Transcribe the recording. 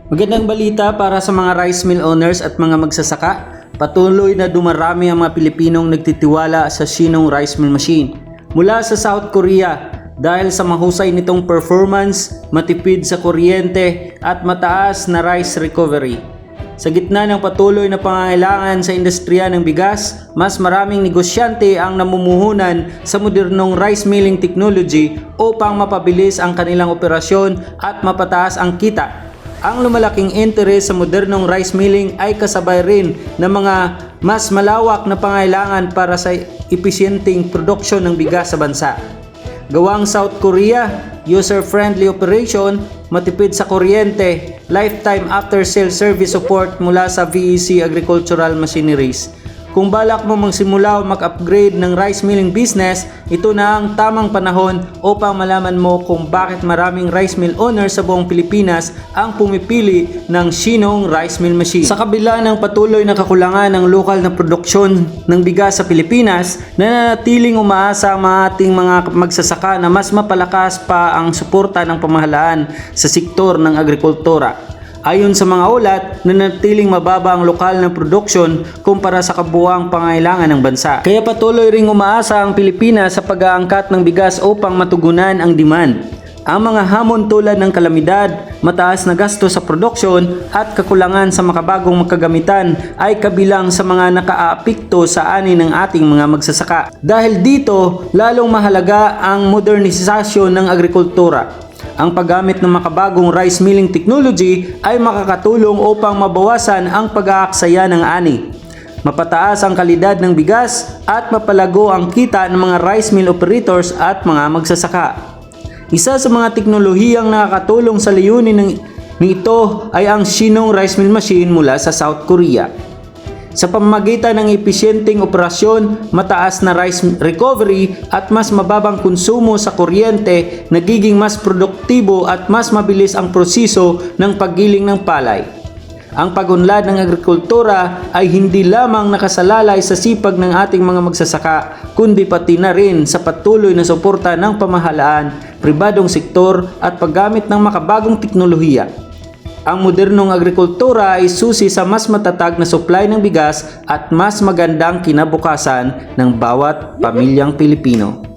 Magandang balita para sa mga rice mill owners at mga magsasaka. Patuloy na dumarami ang mga Pilipinong nagtitiwala sa Shinong Rice Mill Machine mula sa South Korea dahil sa mahusay nitong performance, matipid sa kuryente at mataas na rice recovery. Sa gitna ng patuloy na pangangailangan sa industriya ng bigas, mas maraming negosyante ang namumuhunan sa modernong rice milling technology upang mapabilis ang kanilang operasyon at mapataas ang kita. Ang lumalaking interes sa modernong rice milling ay kasabay rin ng mga mas malawak na pangailangan para sa episyenteng produksyon ng bigas sa bansa. Gawang South Korea, user-friendly operation, matipid sa kuryente, lifetime after-sale service support mula sa VEC Agricultural Machineries. Kung balak mo magsimula o mag-upgrade ng rice milling business, ito na ang tamang panahon upang malaman mo kung bakit maraming rice mill owners sa buong Pilipinas ang pumipili ng Shinong Rice Mill Machine. Sa kabila ng patuloy na kakulangan ng lokal na produksyon ng bigas sa Pilipinas, nananatiling umaasa ang ating mga magsasaka na mas mapalakas pa ang suporta ng pamahalaan sa sektor ng agrikultura. Ayon sa mga ulat, nanatiling mababa ang lokal na produksyon kumpara sa kabuuang pangailangan ng bansa. Kaya patuloy ring umaasa ang Pilipinas sa pag-aangkat ng bigas upang matugunan ang demand. Ang mga hamon tulad ng kalamidad, mataas na gasto sa produksyon at kakulangan sa makabagong makagamitan ay kabilang sa mga nakaapekto sa ani ng ating mga magsasaka. Dahil dito, lalong mahalaga ang modernisasyon ng agrikultura. Ang paggamit ng makabagong rice milling technology ay makakatulong upang mabawasan ang pag-aaksaya ng ani, mapataas ang kalidad ng bigas at mapalago ang kita ng mga rice mill operators at mga magsasaka. Isa sa mga teknolohiyang nakakatulong sa layunin nito ay ang Shinong Rice Mill Machine mula sa South Korea. Sa pamamagitan ng episyenteng operasyon, mataas na rice recovery at mas mababang konsumo sa kuryente, nagiging mas produktibo at mas mabilis ang proseso ng paggiling ng palay. Ang pag-unlad ng agrikultura ay hindi lamang nakasalalay sa sipag ng ating mga magsasaka, kundi pati na rin sa patuloy na suporta ng pamahalaan, pribadong sektor at paggamit ng makabagong teknolohiya. Ang modernong agrikultura ay susi sa mas matatag na supply ng bigas at mas magandang kinabukasan ng bawat pamilyang Pilipino.